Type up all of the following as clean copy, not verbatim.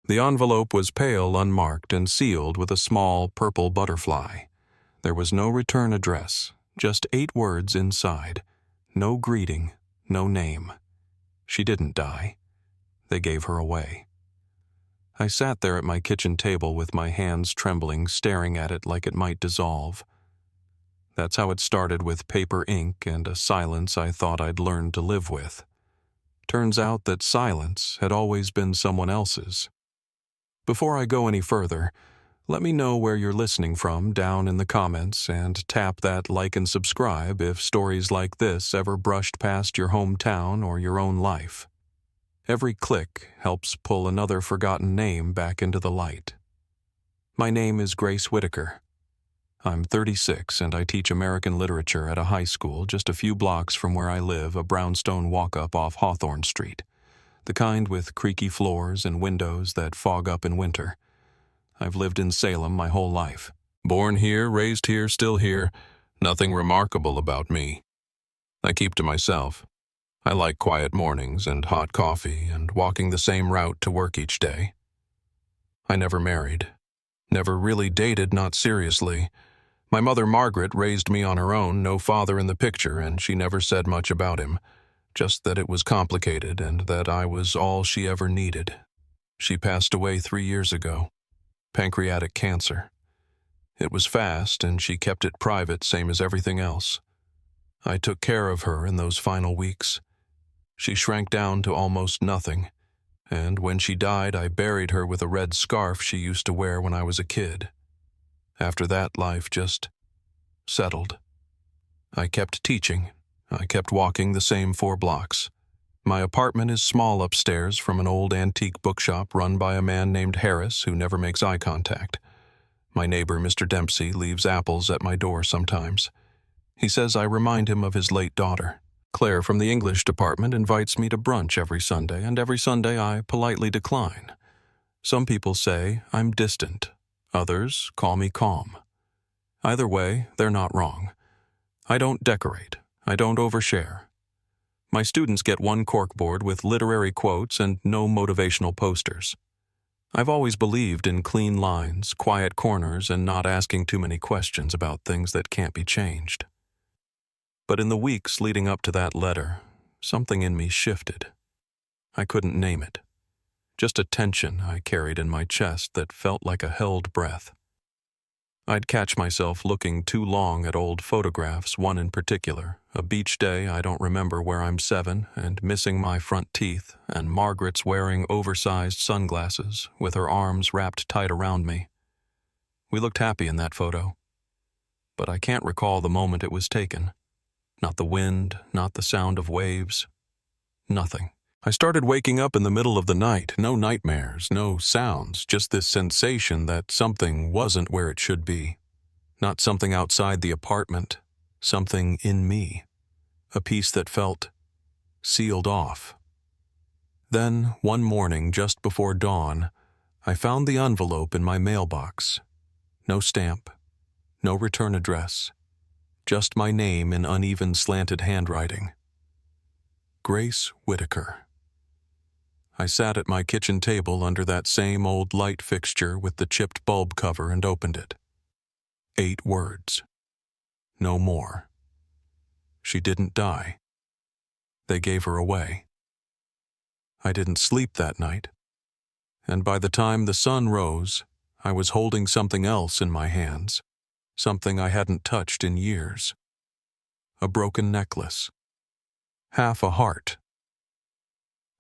The envelope was pale, unmarked, and sealed with a small purple butterfly. There was no return address, just 8 words inside. No greeting, no name. She didn't die. They gave her away. I sat there at my kitchen table with my hands trembling, staring at it like it might dissolve. That's how it started, with paper ink and a silence I thought I'd learned to live with. Turns out that silence had always been someone else's. Before I go any further, let me know where you're listening from down in the comments, and tap that like and subscribe if stories like this ever brushed past your hometown or your own life. Every click helps pull another forgotten name back into the light. My name is Grace Whitaker. I'm 36 and I teach American literature at a high school just a few blocks from where I live, a brownstone walk-up off Hawthorne Street, the kind with creaky floors and windows that fog up in winter. I've lived in Salem my whole life. Born here, raised here, still here. Nothing remarkable about me. I keep to myself. I like quiet mornings and hot coffee and walking the same route to work each day. I never married. Never really dated, not seriously. My mother Margaret raised me on her own, no father in the picture, and she never said much about him, just that it was complicated and that I was all she ever needed. She passed away 3 years ago. Pancreatic cancer. It was fast, and she kept it private, same as everything else. I took care of her in those final weeks. She shrank down to almost nothing, and when she died, I buried her with a red scarf she used to wear when I was a kid. After that, life just settled. I kept teaching. I kept walking the same 4 blocks. My apartment is small upstairs from an old antique bookshop run by a man named Harris who never makes eye contact. My neighbor, Mr. Dempsey, leaves apples at my door sometimes. He says I remind him of his late daughter. Claire from the English department invites me to brunch every Sunday, and every Sunday I politely decline. Some people say I'm distant. Others call me calm. Either way, they're not wrong. I don't decorate. I don't overshare. My students get one corkboard with literary quotes and no motivational posters. I've always believed in clean lines, quiet corners, and not asking too many questions about things that can't be changed. But in the weeks leading up to that letter, something in me shifted. I couldn't name it. Just a tension I carried in my chest that felt like a held breath. I'd catch myself looking too long at old photographs, one in particular, a beach day I don't remember where I'm 7 and missing my front teeth, and Margaret's wearing oversized sunglasses with her arms wrapped tight around me. We looked happy in that photo, but I can't recall the moment it was taken. Not the wind, not the sound of waves, nothing. I started waking up in the middle of the night, no nightmares, no sounds, just this sensation that something wasn't where it should be. Not something outside the apartment, something in me, a piece that felt sealed off. Then, one morning just before dawn, I found the envelope in my mailbox. No stamp, no return address. Just my name in uneven slanted handwriting. Grace Whitaker. I sat at my kitchen table under that same old light fixture with the chipped bulb cover and opened it. 8 words. No more. She didn't die. They gave her away. I didn't sleep that night, and by the time the sun rose, I was holding something else in my hands. Something I hadn't touched in years. A broken necklace. Half a heart.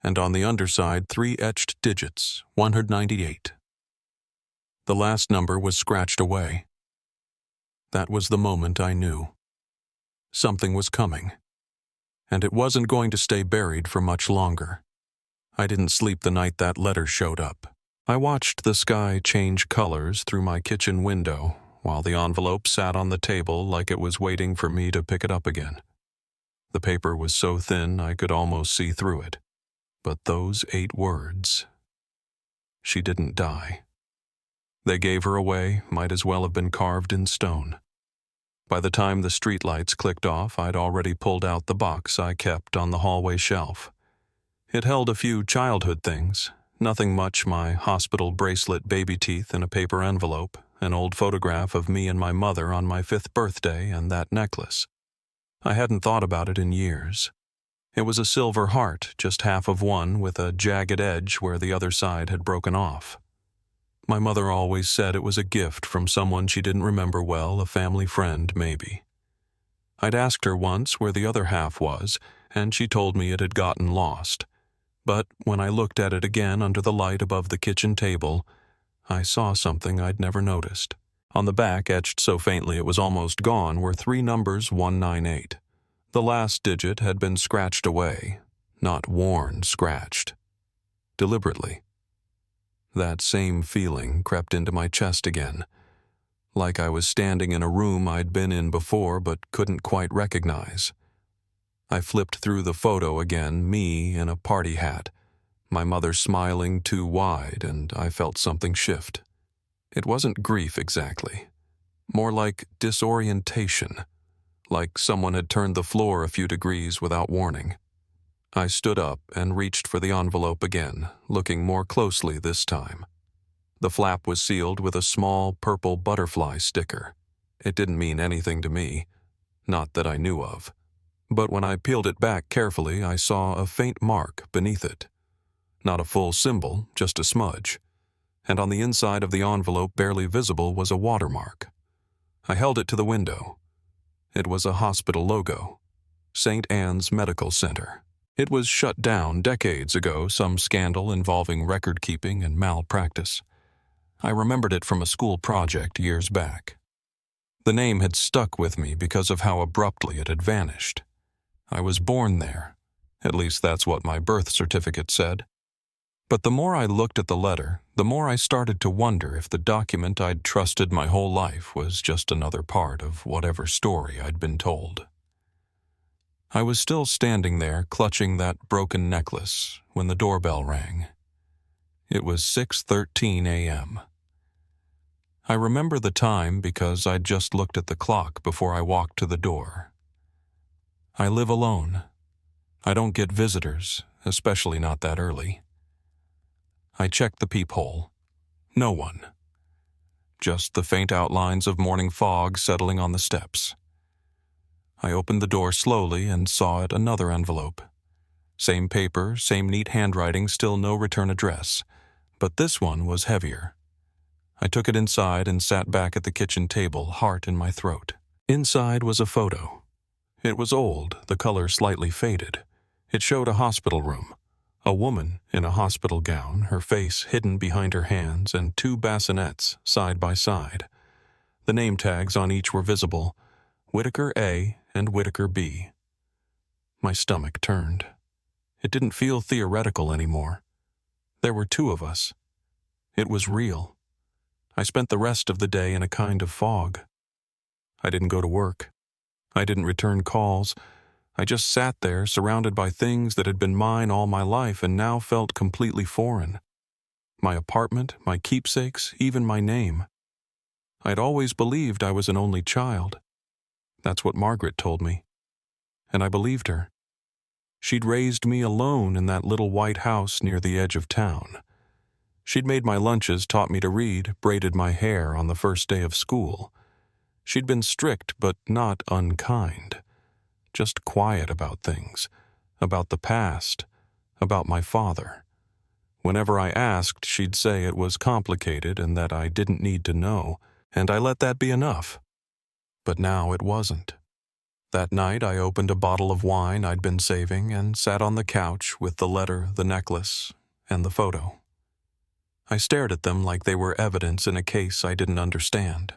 And on the underside, 3 etched digits, 198. The last number was scratched away. That was the moment I knew. Something was coming. And it wasn't going to stay buried for much longer. I didn't sleep the night that letter showed up. I watched the sky change colors through my kitchen window, while the envelope sat on the table like it was waiting for me to pick it up again. The paper was so thin I could almost see through it. But those 8 words. She didn't die. They gave her away, might as well have been carved in stone. By the time the streetlights clicked off, I'd already pulled out the box I kept on the hallway shelf. It held a few childhood things, Nothing much, my hospital bracelet baby teeth in a paper envelope, an old photograph of me and my mother on my 5th birthday, and that necklace. I hadn't thought about it in years. It was a silver heart, just half of one, with a jagged edge where the other side had broken off. My mother always said it was a gift from someone she didn't remember well, a family friend, maybe. I'd asked her once where the other half was, and she told me it had gotten lost. But when I looked at it again under the light above the kitchen table, I saw something I'd never noticed. On the back, etched so faintly it was almost gone, were 3 numbers 198. The last digit had been scratched away, not worn, scratched. Deliberately. That same feeling crept into my chest again, like I was standing in a room I'd been in before but couldn't quite recognize. I flipped through the photo again, me in a party hat, my mother smiling too wide, and I felt something shift. It wasn't grief exactly, more like disorientation, like someone had turned the floor a few degrees without warning. I stood up and reached for the envelope again, looking more closely this time. The flap was sealed with a small purple butterfly sticker. It didn't mean anything to me, not that I knew of. But when I peeled it back carefully, I saw a faint mark beneath it. Not a full symbol, just a smudge. And on the inside of the envelope, barely visible, was a watermark. I held it to the window. It was a hospital logo, St. Anne's Medical Center. It was shut down decades ago, some scandal involving record-keeping and malpractice. I remembered it from a school project years back. The name had stuck with me because of how abruptly it had vanished. I was born there. At least that's what my birth certificate said. But the more I looked at the letter, the more I started to wonder if the document I'd trusted my whole life was just another part of whatever story I'd been told. I was still standing there, clutching that broken necklace, when the doorbell rang. It was 6:13 a.m. I remember the time because I'd just looked at the clock before I walked to the door. I live alone. I don't get visitors, especially not that early. I checked the peephole. No one. Just the faint outlines of morning fog settling on the steps. I opened the door slowly and saw it another envelope. Same paper, same neat handwriting, still no return address. But this one was heavier. I took it inside and sat back at the kitchen table, heart in my throat. Inside was a photo. It was old, the color slightly faded. It showed a hospital room. A woman in a hospital gown, her face hidden behind her hands, and 2 bassinets side by side. The name tags on each were visible, Whitaker A and Whitaker B. My stomach turned. It didn't feel theoretical anymore. There were 2 of us. It was real. I spent the rest of the day in a kind of fog. I didn't go to work. I didn't return calls. I just sat there, surrounded by things that had been mine all my life and now felt completely foreign. My apartment, my keepsakes, even my name. I'd always believed I was an only child. That's what Margaret told me. And I believed her. She'd raised me alone in that little white house near the edge of town. She'd made my lunches, taught me to read, braided my hair on the first day of school. She'd been strict but not unkind. Just quiet about things, about the past, about my father. Whenever I asked, she'd say it was complicated and that I didn't need to know, and I let that be enough. But now it wasn't. That night I opened a bottle of wine I'd been saving and sat on the couch with the letter, the necklace, and the photo. I stared at them like they were evidence in a case I didn't understand.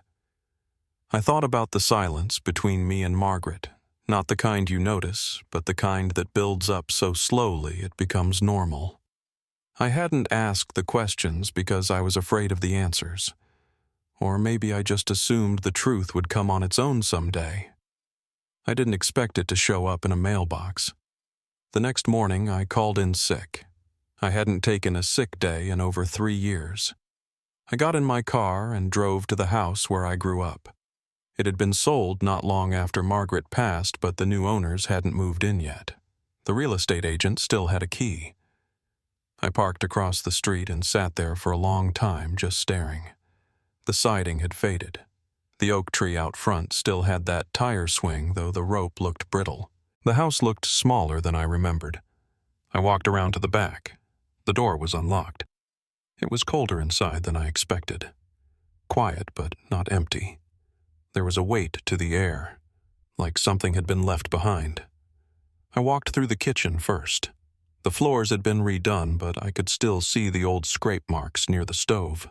I thought about the silence between me and Margaret. Not the kind you notice, but the kind that builds up so slowly it becomes normal. I hadn't asked the questions because I was afraid of the answers. Or maybe I just assumed the truth would come on its own someday. I didn't expect it to show up in a mailbox. The next morning, I called in sick. I hadn't taken a sick day in over 3 years. I got in my car and drove to the house where I grew up. It had been sold not long after Margaret passed, but the new owners hadn't moved in yet. The real estate agent still had a key. I parked across the street and sat there for a long time just staring. The siding had faded. The oak tree out front still had that tire swing, though the rope looked brittle. The house looked smaller than I remembered. I walked around to the back. The door was unlocked. It was colder inside than I expected. Quiet, but not empty. There was a weight to the air, like something had been left behind. I walked through the kitchen first. The floors had been redone, but I could still see the old scrape marks near the stove.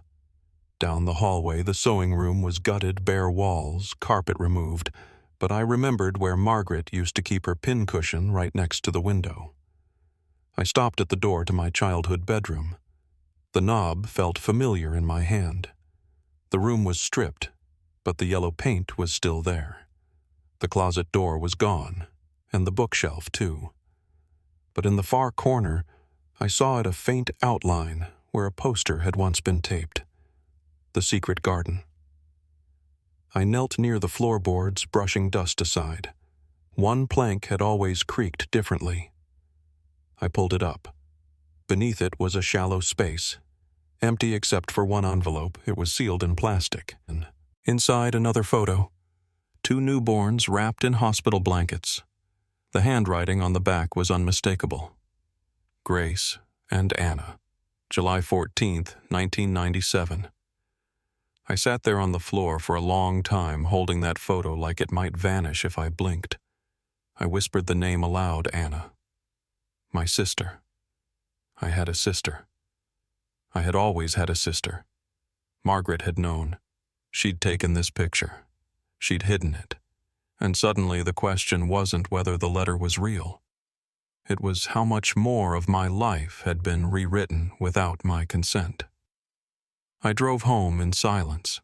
Down the hallway, the sewing room was gutted, bare walls, carpet removed, but I remembered where Margaret used to keep her pincushion right next to the window. I stopped at the door to my childhood bedroom. The knob felt familiar in my hand. The room was stripped, but the yellow paint was still there. The closet door was gone, and the bookshelf too. But in the far corner, I saw it a faint outline where a poster had once been taped. The secret garden. I knelt near the floorboards, brushing dust aside. One plank had always creaked differently. I pulled it up. Beneath it was a shallow space. Empty except for one envelope. It was sealed in plastic. And inside, another photo. 2 newborns wrapped in hospital blankets. The handwriting on the back was unmistakable. Grace and Anna. July 14th, 1997. I sat there on the floor for a long time, holding that photo like it might vanish if I blinked. I whispered the name aloud, Anna. My sister. I had a sister. I had always had a sister. Margaret had known. She'd taken this picture. She'd hidden it. And suddenly the question wasn't whether the letter was real. It was how much more of my life had been rewritten without my consent. I drove home in silence.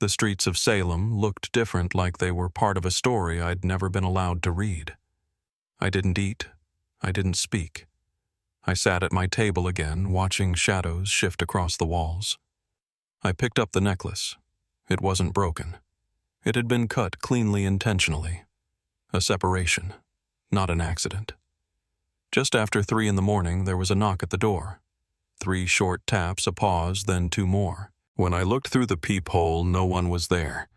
The streets of Salem looked different, like they were part of a story I'd never been allowed to read. I didn't eat. I didn't speak. I sat at my table again, watching shadows shift across the walls. I picked up the necklace. It wasn't broken. It had been cut cleanly intentionally. A separation, not an accident. Just after 3 in the morning, there was a knock at the door. 3 short taps, a pause, then 2 more. When I looked through the peephole, no one was there.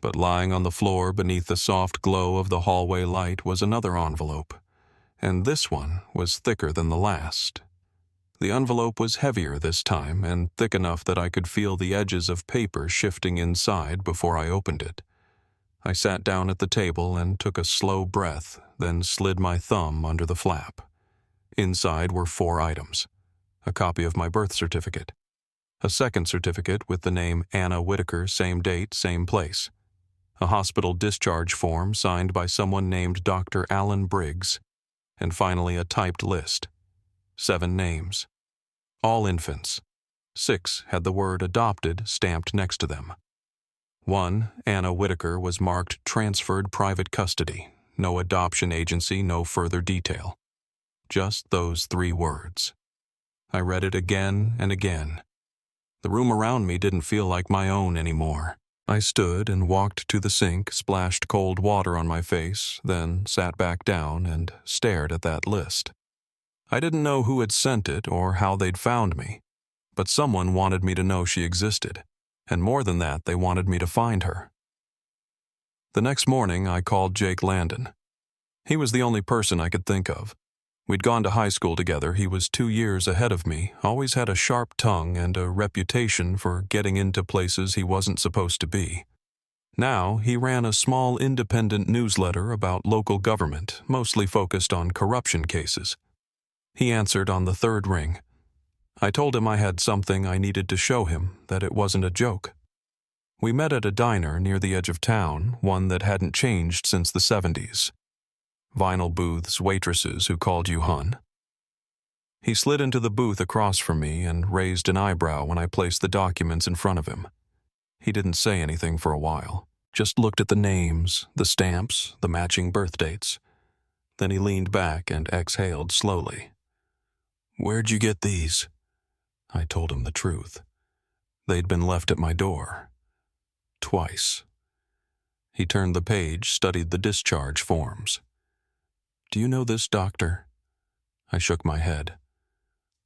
But lying on the floor beneath the soft glow of the hallway light was another envelope. And this one was thicker than the last. The envelope was heavier this time, and thick enough that I could feel the edges of paper shifting inside before I opened it. I sat down at the table and took a slow breath, then slid my thumb under the flap. Inside were 4 items. A copy of my birth certificate. A second certificate with the name Anna Whitaker, same date, same place. A hospital discharge form signed by someone named Dr. Alan Briggs. And finally a typed list. 7 names. All infants. 6 had the word adopted stamped next to them. 1, Anna Whitaker, was marked transferred private custody. No adoption agency, no further detail. Just those 3 words. I read it again and again. The room around me didn't feel like my own anymore. I stood and walked to the sink, splashed cold water on my face, then sat back down and stared at that list. I didn't know who had sent it or how they'd found me, but someone wanted me to know she existed, and more than that, they wanted me to find her. The next morning, I called Jake Landon. He was the only person I could think of. We'd gone to high school together. He was 2 years ahead of me, always had a sharp tongue and a reputation for getting into places he wasn't supposed to be. Now, he ran a small independent newsletter about local government, mostly focused on corruption cases. He answered on the 3rd ring. I told him I had something I needed to show him, that it wasn't a joke. We met at a diner near the edge of town, one that hadn't changed since the 70s. Vinyl booths, waitresses who called you hun. He slid into the booth across from me and raised an eyebrow when I placed the documents in front of him. He didn't say anything for a while, just looked at the names, the stamps, the matching birth dates. Then he leaned back and exhaled slowly. "Where'd you get these?" I told him the truth. They'd been left at my door. Twice. He turned the page, studied the discharge forms. "Do you know this doctor?" I shook my head.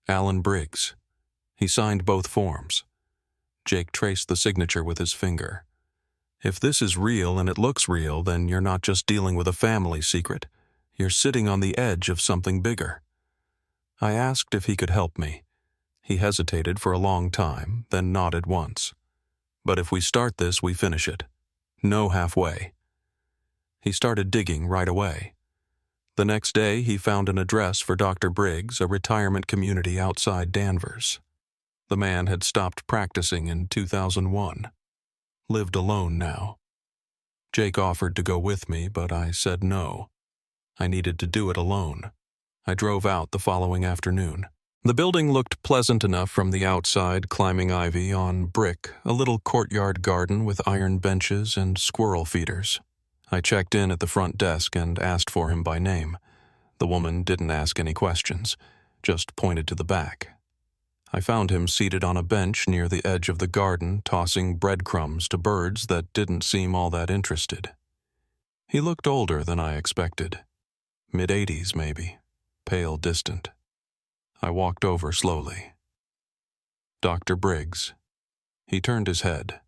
Alan Briggs. He signed both forms. Jake traced the signature with his finger. If this is real and it looks real, then you're not just dealing with a family secret. You're sitting on the edge of something bigger. I asked if he could help me. He hesitated for a long time, then nodded once. But if we start this, we finish it. No halfway. He started digging right away. The next day, he found an address for Dr. Briggs, a retirement community outside Danvers. The man had stopped practicing in 2001. Lived alone now. Jake offered to go with me, but I said no. I needed to do it alone. I drove out the following afternoon. The building looked pleasant enough from the outside, climbing ivy on brick, a little courtyard garden with iron benches and squirrel feeders. I checked in at the front desk and asked for him by name. The woman didn't ask any questions, just pointed to the back. I found him seated on a bench near the edge of the garden, tossing breadcrumbs to birds that didn't seem all that interested. He looked older than I expected. Mid-80s, maybe. Pale, distant. I walked over slowly. Dr. Briggs. He turned his head.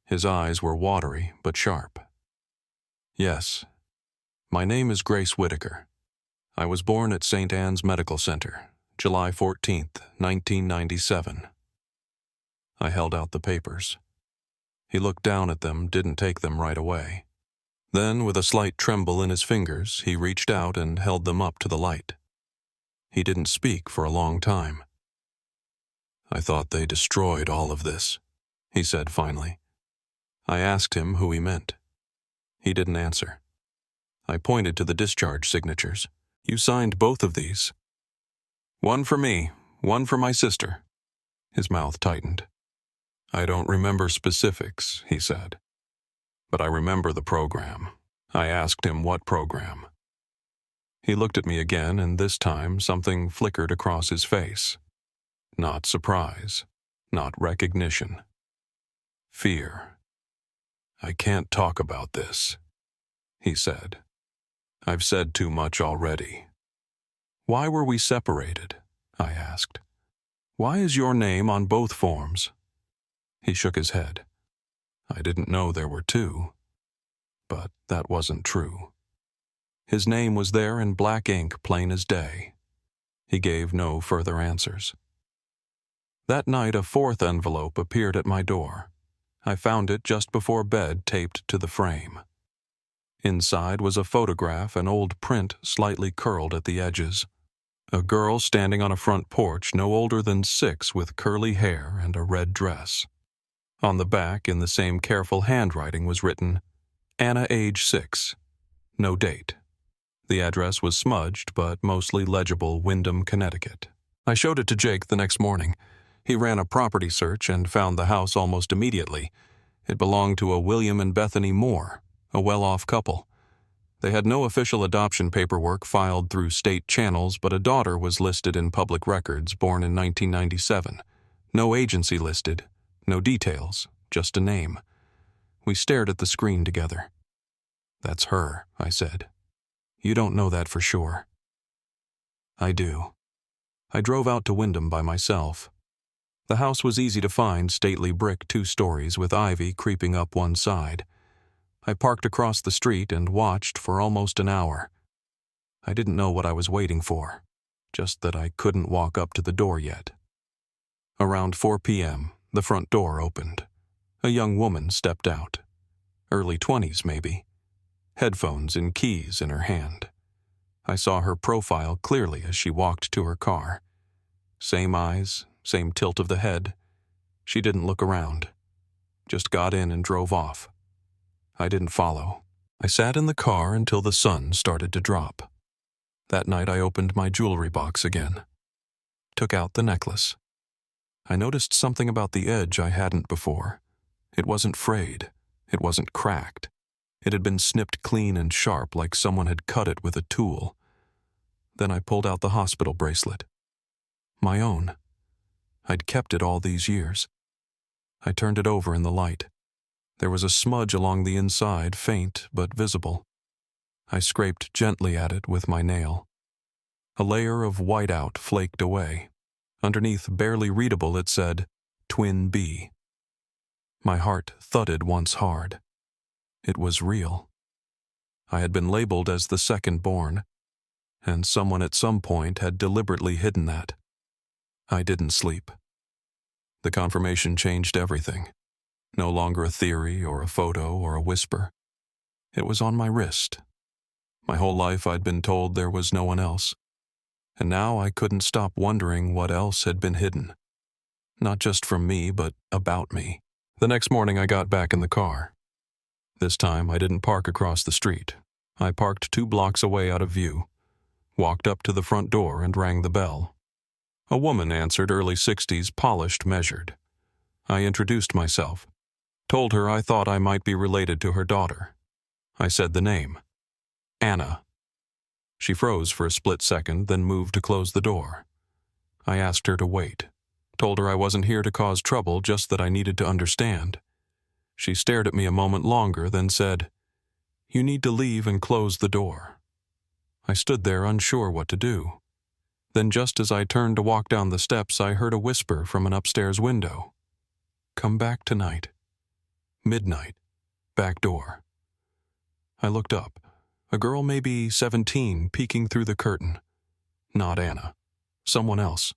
His eyes were watery but sharp. Yes. My name is Grace Whitaker. I was born at St. Anne's Medical Center, July 14th, 1997. I held out the papers. He looked down at them, didn't take them right away. Then, with a slight tremble in his fingers, he reached out and held them up to the light. He didn't speak for a long time. I thought they destroyed all of this, he said finally. I asked him who he meant. He didn't answer. I pointed to the discharge signatures. You signed both of these. One for me, one for my sister. His mouth tightened. I don't remember specifics, he said. But I remember the program. I asked him what program. He looked at me again, and this time something flickered across his face. Not surprise, not recognition. Fear. I can't talk about this, he said. I've said too much already. Why were we separated? I asked. Why is your name on both forms? He shook his head. I didn't know there were two. But that wasn't true. His name was there in black ink, plain as day. He gave no further answers. That night, a fourth envelope appeared at my door. I found it just before bed, taped to the frame. Inside was a photograph, an old print slightly curled at the edges. A girl standing on a front porch, no older than 6, with curly hair and a red dress. On the back, in the same careful handwriting, was written, Anna, age 6. No date. The address was smudged, but mostly legible, Windham, Connecticut. I showed it to Jake the next morning. He ran a property search and found the house almost immediately. It belonged to a William and Bethany Moore, a well-off couple. They had no official adoption paperwork filed through state channels, but a daughter was listed in public records, born in 1997. No agency listed, no details, just a name. We stared at the screen together. That's her, I said. You don't know that for sure. I do. I drove out to Windham by myself. The house was easy to find, stately brick 2 stories with ivy creeping up one side. I parked across the street and watched for almost an hour. I didn't know what I was waiting for, just that I couldn't walk up to the door yet. Around 4 p.m., the front door opened. A young woman stepped out. Early 20s, maybe. Headphones and keys in her hand. I saw her profile clearly as she walked to her car. Same eyes, same tilt of the head. She didn't look around. Just got in and drove off. I didn't follow. I sat in the car until the sun started to drop. That night I opened my jewelry box again. Took out the necklace. I noticed something about the edge I hadn't before. It wasn't frayed. It wasn't cracked. It had been snipped clean and sharp like someone had cut it with a tool. Then I pulled out the hospital bracelet. My own. I'd kept it all these years. I turned it over in the light. There was a smudge along the inside, faint but visible. I scraped gently at it with my nail. A layer of whiteout flaked away. Underneath, barely readable, it said, Twin B. My heart thudded once hard. It was real. I had been labeled as the second born, and someone at some point had deliberately hidden that. I didn't sleep. The confirmation changed everything. No longer a theory or a photo or a whisper. It was on my wrist. My whole life I'd been told there was no one else, and now I couldn't stop wondering what else had been hidden. Not just from me, but about me. The next morning I got back in the car. This time I didn't park across the street. I parked 2 blocks away out of view, walked up to the front door and rang the bell. A woman answered, early 60s, polished, measured. I introduced myself, told her I thought I might be related to her daughter. I said the name, Anna. She froze for a split second, then moved to close the door. I asked her to wait, told her I wasn't here to cause trouble, just that I needed to understand. She stared at me a moment longer, then said, "You need to leave and close the door." I stood there unsure what to do. Then just as I turned to walk down the steps, I heard a whisper from an upstairs window. "Come back tonight. Midnight. Back door." I looked up. A girl maybe 17 peeking through the curtain. Not Anna. Someone else.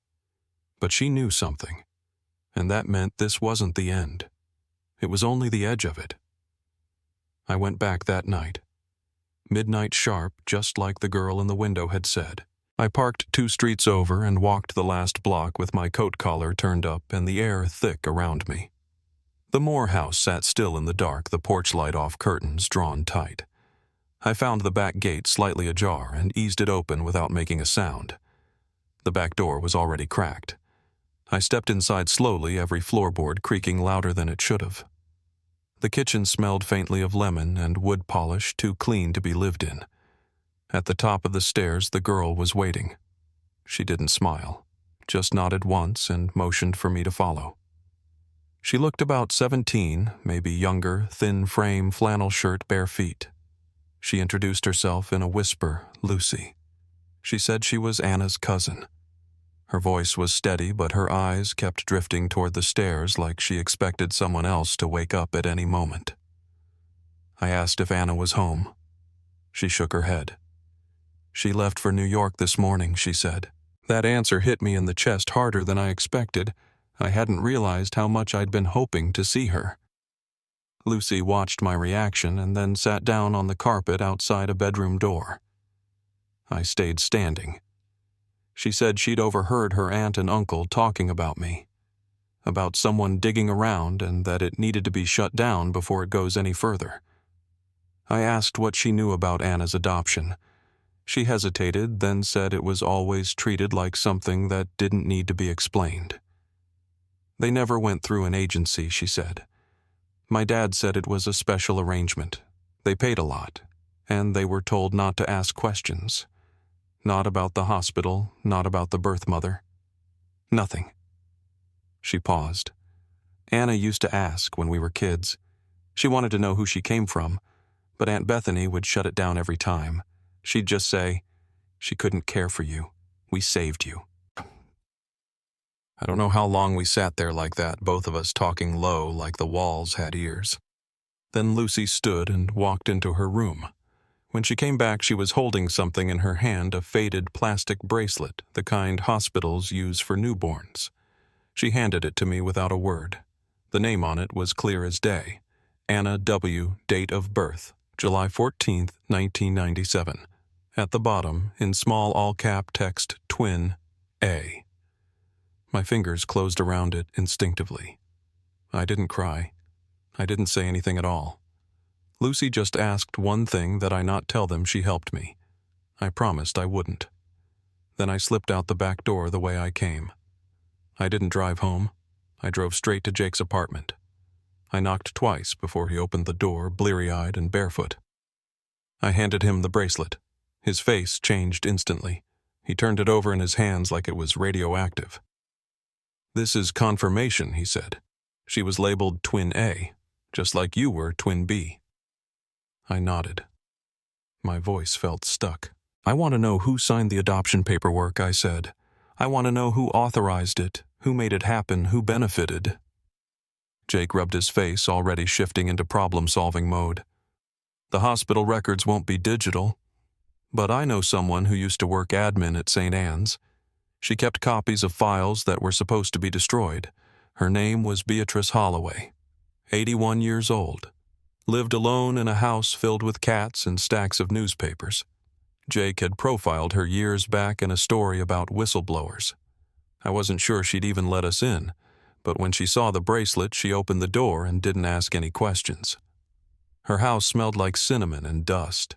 But she knew something. And that meant this wasn't the end. It was only the edge of it. I went back that night. Midnight sharp, just like the girl in the window had said. I parked 2 streets over and walked the last block with my coat collar turned up and the air thick around me. The Moore house sat still in the dark, the porch light off, curtains drawn tight. I found the back gate slightly ajar and eased it open without making a sound. The back door was already cracked. I stepped inside slowly, every floorboard creaking louder than it should have. The kitchen smelled faintly of lemon and wood polish, too clean to be lived in. At the top of the stairs, the girl was waiting. She didn't smile, just nodded once and motioned for me to follow. She looked about 17, maybe younger, thin frame, flannel shirt, bare feet. She introduced herself in a whisper, Lucy. She said she was Anna's cousin. Her voice was steady, but her eyes kept drifting toward the stairs like she expected someone else to wake up at any moment. I asked if Anna was home. She shook her head. "She left for New York this morning," she said. That answer hit me in the chest harder than I expected. I hadn't realized how much I'd been hoping to see her. Lucy watched my reaction and then sat down on the carpet outside a bedroom door. I stayed standing. She said she'd overheard her aunt and uncle talking about me, about someone digging around and that it needed to be shut down before it goes any further. I asked what she knew about Anna's adoption. She hesitated, then said it was always treated like something that didn't need to be explained. They never went through an agency, she said. My dad said it was a special arrangement. They paid a lot, and they were told not to ask questions. Not about the hospital, not about the birth mother. Nothing. She paused. Anna used to ask when we were kids. She wanted to know who she came from, but Aunt Bethany would shut it down every time. She'd just say, "She couldn't care for you. We saved you." I don't know how long we sat there like that, both of us talking low like the walls had ears. Then Lucy stood and walked into her room. When she came back, she was holding something in her hand, a faded plastic bracelet, the kind hospitals use for newborns. She handed it to me without a word. The name on it was clear as day. Anna W., date of birth, July 14th, 1997. At the bottom, in small all-cap text, Twin A. My fingers closed around it instinctively. I didn't cry. I didn't say anything at all. Lucy just asked one thing, that I not tell them she helped me. I promised I wouldn't. Then I slipped out the back door the way I came. I didn't drive home. I drove straight to Jake's apartment. I knocked twice before he opened the door, bleary-eyed and barefoot. I handed him the bracelet. His face changed instantly. He turned it over in his hands like it was radioactive. "This is confirmation," he said. "She was labeled Twin A, just like you were Twin B." I nodded. My voice felt stuck. "I want to know who signed the adoption paperwork," I said. I want to know who authorized it, who made it happen, who benefited." Jake rubbed his face, already shifting into problem-solving mode. "The hospital records won't be digital, but I know someone who used to work admin at St. Anne's. She kept copies of files that were supposed to be destroyed. Her name was Beatrice Holloway, 81 years old. Lived alone in a house filled with cats and stacks of newspapers. Jake had profiled her years back in a story about whistleblowers. I wasn't sure she'd even let us in, but when she saw the bracelet, she opened the door and didn't ask any questions. Her house smelled like cinnamon and dust.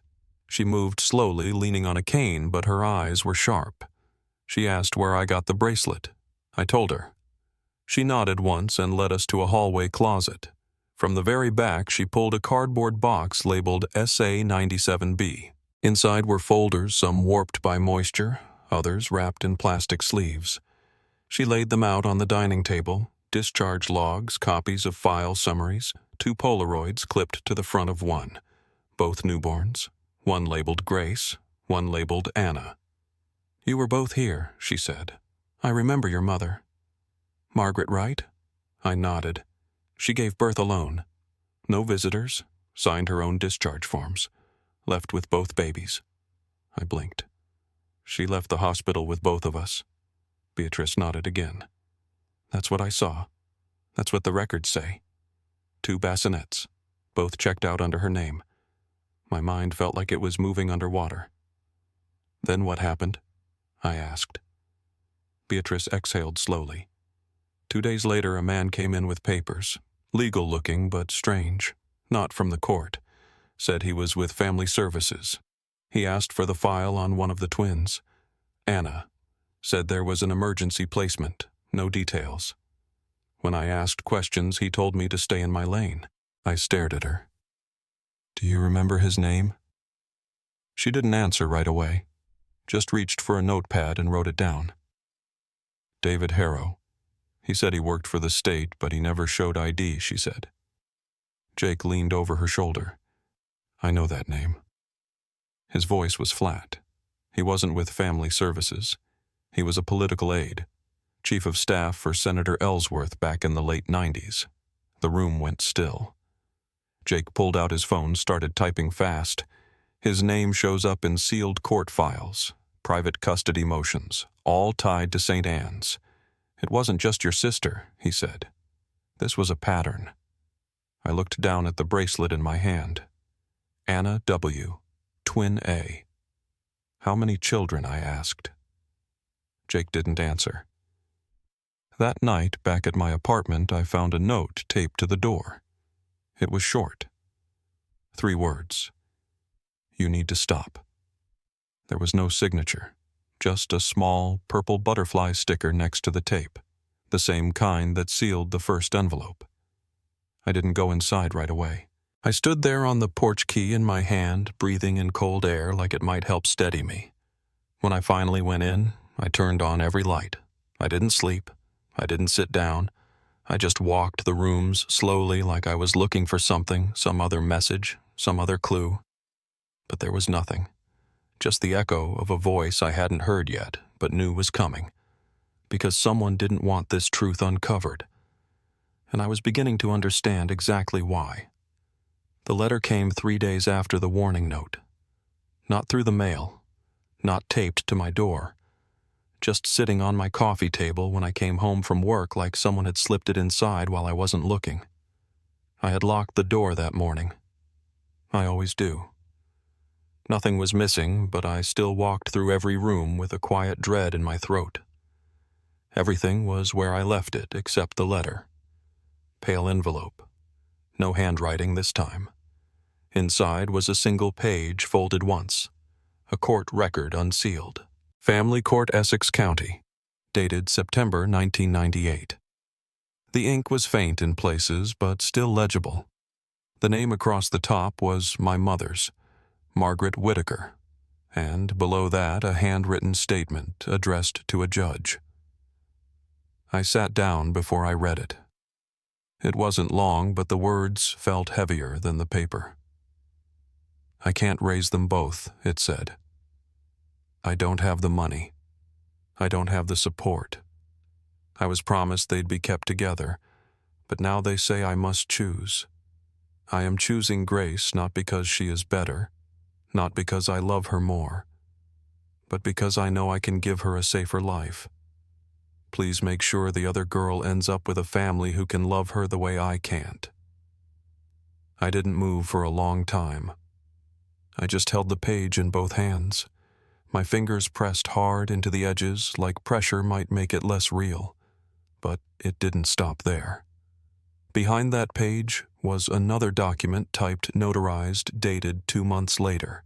She moved slowly, leaning on a cane, but her eyes were sharp. She asked where I got the bracelet. I told her. She nodded once and led us to a hallway closet. From the very back, she pulled a cardboard box labeled SA97B. Inside were folders, some warped by moisture, others wrapped in plastic sleeves. She laid them out on the dining table, discharge logs, copies of file summaries, 2 Polaroids clipped to the front of one. Both newborns, one labeled Grace, one labeled Anna. "You were both here," she said. "I remember your mother." "Margaret Wright?" I nodded. She gave birth alone. No visitors, signed her own discharge forms. Left with both babies. I blinked. "She left the hospital with both of us." Beatrice nodded again. "That's what I saw. That's what the records say. 2 bassinets, both checked out under her name." My mind felt like it was moving underwater. "Then what happened?" I asked. Beatrice exhaled slowly. 2 days later, a man came in with papers. Legal-looking, but strange. Not from the court. Said he was with Family Services. He asked for the file on one of the twins. Anna. Said there was an emergency placement. No details. When I asked questions, he told me to stay in my lane. I stared at her. "Do you remember his name?" She didn't answer right away. Just reached for a notepad and wrote it down. "David Harrow. He said he worked for the state, but he never showed ID," she said. Jake leaned over her shoulder. "I know that name." His voice was flat. He wasn't with Family Services. He was a political aide, chief of staff for Senator Ellsworth back in the late 90s. The room went still. Jake pulled out his phone, started typing fast. "His name shows up in sealed court files, private custody motions, all tied to St. Anne's. It wasn't just your sister," he said. This was a pattern. I looked down at the bracelet in my hand. Anna W., twin A. "How many children?" I asked. Jake didn't answer. That night, back at my apartment, I found a note taped to the door. It was short. 3 words. "You need to stop." There was no signature. Just a small purple butterfly sticker next to the tape, the same kind that sealed the first envelope. I didn't go inside right away. I stood there on the porch key in my hand, breathing in cold air like it might help steady me. When I finally went in, I turned on every light. I didn't sleep. I didn't sit down. I just walked the rooms slowly like I was looking for something, some other message, some other clue. But there was nothing. Just the echo of a voice I hadn't heard yet, but knew was coming. Because someone didn't want this truth uncovered. And I was beginning to understand exactly why. The letter came 3 days after the warning note. Not through the mail. Not taped to my door. Just sitting on my coffee table when I came home from work like someone had slipped it inside while I wasn't looking. I had locked the door that morning. I always do. Nothing was missing, but I still walked through every room with a quiet dread in my throat. Everything was where I left it except the letter. Pale envelope. No handwriting this time. Inside was a single page folded once. A court record unsealed. Family Court, Essex County. Dated September 1998. The ink was faint in places, but still legible. The name across the top was my mother's, Margaret Whitaker, and below that a handwritten statement addressed to a judge. I sat down before I read it. It wasn't long, but the words felt heavier than the paper. "I can't raise them both," it said. "I don't have the money. I don't have the support. I was promised they'd be kept together, but now they say I must choose. I am choosing Grace not because she is better, not because I love her more, but because I know I can give her a safer life. Please make sure the other girl ends up with a family who can love her the way I can't. I didn't move for a long time. I just held the page in both hands. My fingers pressed hard into the edges like pressure might make it less real, but it didn't stop there. Behind that page was another document typed, notarized, dated 2 months later.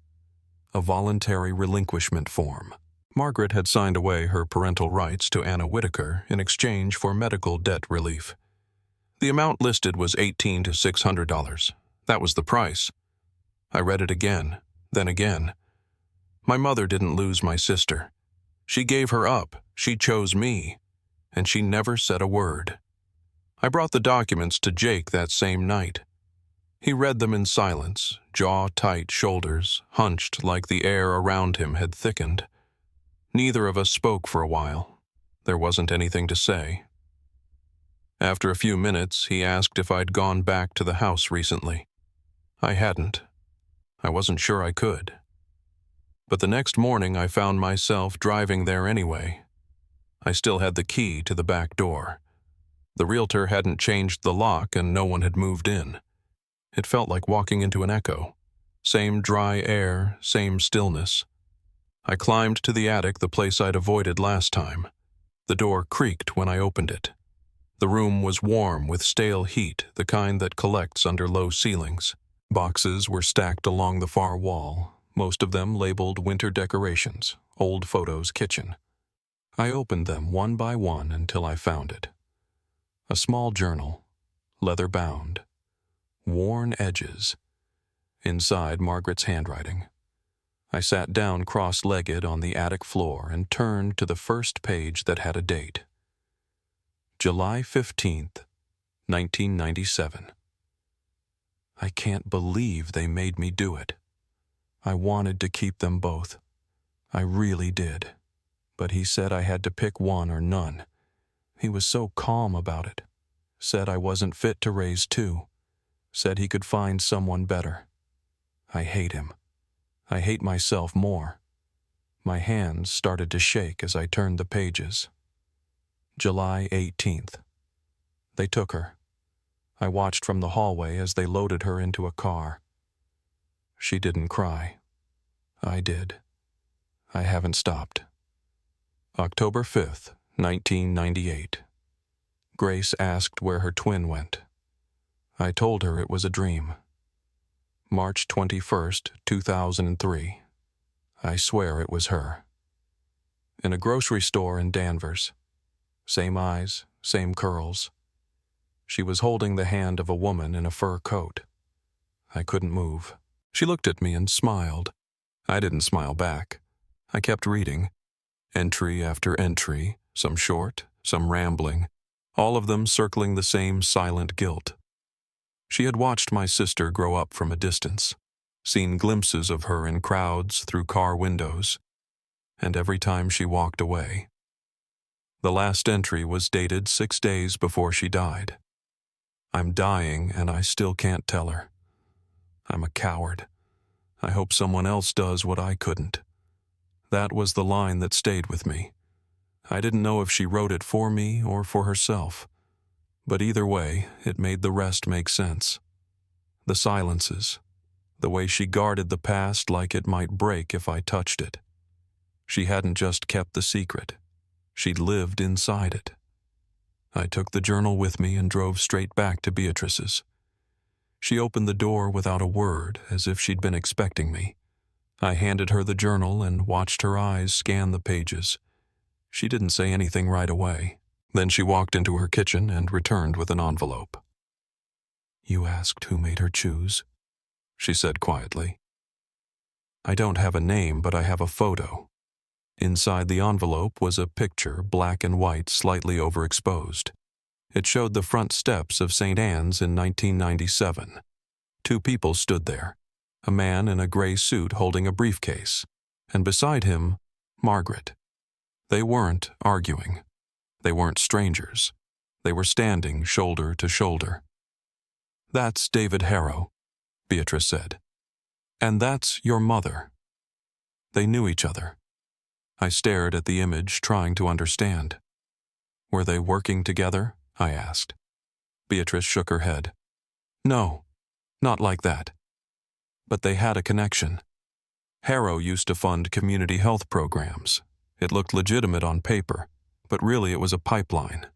A voluntary relinquishment form. Margaret had signed away her parental rights to Anna Whitaker in exchange for medical debt relief. The amount listed was $1,800 to $600. That was the price. I read it again, then again. My mother didn't lose my sister. She gave her up, she chose me, and she never said a word. I brought the documents to Jake that same night. He read them in silence, jaw-tight shoulders, hunched like the air around him had thickened. Neither of us spoke for a while. There wasn't anything to say. After a few minutes, he asked if I'd gone back to the house recently. I hadn't. I wasn't sure I could. But the next morning I found myself driving there anyway. I still had the key to the back door. The realtor hadn't changed the lock and no one had moved in. It felt like walking into an echo. Same dry air, same stillness. I climbed to the attic, the place I'd avoided last time. The door creaked when I opened it. The room was warm with stale heat, the kind that collects under low ceilings. Boxes were stacked along the far wall, most of them labeled winter decorations, old photos kitchen. I opened them one by one until I found it. A small journal, leather-bound, worn edges. Inside, Margaret's handwriting. I sat down cross-legged on the attic floor and turned to the first page that had a date. July 15th, 1997. I can't believe they made me do it. I wanted to keep them both. I really did. But he said I had to pick one or none. He was so calm about it. Said I wasn't fit to raise two. Said he could find someone better. I hate him. I hate myself more. My hands started to shake as I turned the pages. July 18th. They took her. I watched from the hallway as they loaded her into a car. She didn't cry. I did. I haven't stopped. October 5th, 1998. Grace asked where her twin went. I told her it was a dream. March 21st, 2003. I swear it was her. In a grocery store in Danvers. Same eyes, same curls. She was holding the hand of a woman in a fur coat. I couldn't move. She looked at me and smiled. I didn't smile back. I kept reading. Entry after entry, some short, some rambling, all of them circling the same silent guilt. She had watched my sister grow up from a distance, seen glimpses of her in crowds through car windows, and every time she walked away. The last entry was dated 6 days before she died. I'm dying and I still can't tell her. I'm a coward. I hope someone else does what I couldn't. That was the line that stayed with me. I didn't know if she wrote it for me or for herself. But either way, it made the rest make sense. The silences, the way she guarded the past like it might break if I touched it. She hadn't just kept the secret. She'd lived inside it. I took the journal with me and drove straight back to Beatrice's. She opened the door without a word, as if she'd been expecting me. I handed her the journal and watched her eyes scan the pages. She didn't say anything right away. Then she walked into her kitchen and returned with an envelope. "You asked who made her choose?" she said quietly. "I don't have a name, but I have a photo." Inside the envelope was a picture, black and white, slightly overexposed. It showed the front steps of St. Anne's in 1997. 2 people stood there, a man in a gray suit holding a briefcase, and beside him, Margaret. They weren't arguing. They weren't strangers. They were standing shoulder to shoulder. "That's David Harrow," Beatrice said. "And that's your mother." They knew each other. I stared at the image, trying to understand. "Were they working together?" I asked. Beatrice shook her head. "No, not like that. But they had a connection. Harrow used to fund community health programs. It looked legitimate on paper, but really it was a pipeline.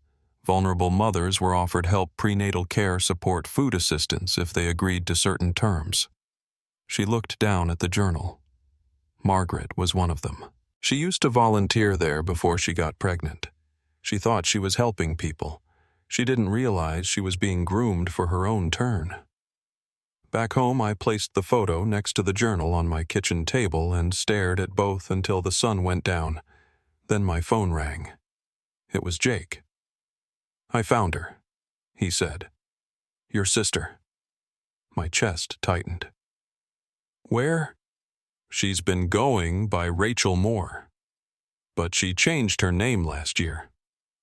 Vulnerable mothers were offered help prenatal care support food assistance if they agreed to certain terms." She looked down at the journal. Margaret was one of them. She used to volunteer there before she got pregnant. She thought she was helping people. She didn't realize she was being groomed for her own turn. Back home, I placed the photo next to the journal on my kitchen table and stared at both until the sun went down. Then my phone rang. It was Jake. "I found her," he said. "Your sister." My chest tightened. "Where?" "She's been going by Rachel Moore. But she changed her name last year.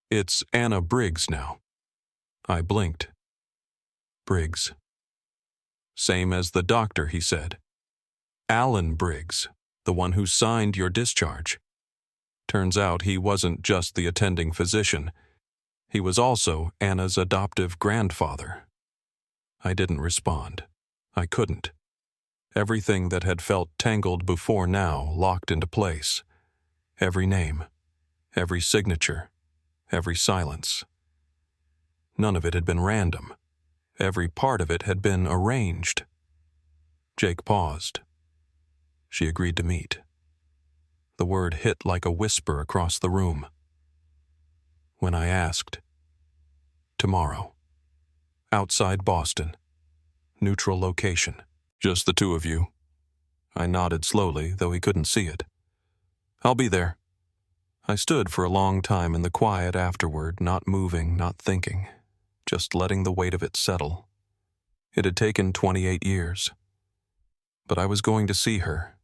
It's Anna Briggs now." I blinked. "Briggs." "Same as the doctor," he said. "Alan Briggs, the one who signed your discharge." Turns out he wasn't just the attending physician. He was also Anna's adoptive grandfather. I didn't respond. I couldn't. Everything that had felt tangled before now locked into place. Every name, every signature, every silence. None of it had been random. Every part of it had been arranged. Jake paused. She agreed to meet. The word hit like a whisper across the room. When I asked, "Tomorrow. Outside Boston. Neutral location. Just the two of you." I nodded slowly, though he couldn't see it. "I'll be there." I stood for a long time in the quiet afterward, not moving, not thinking, just letting the weight of it settle. It had taken 28 years. But I was going to see her,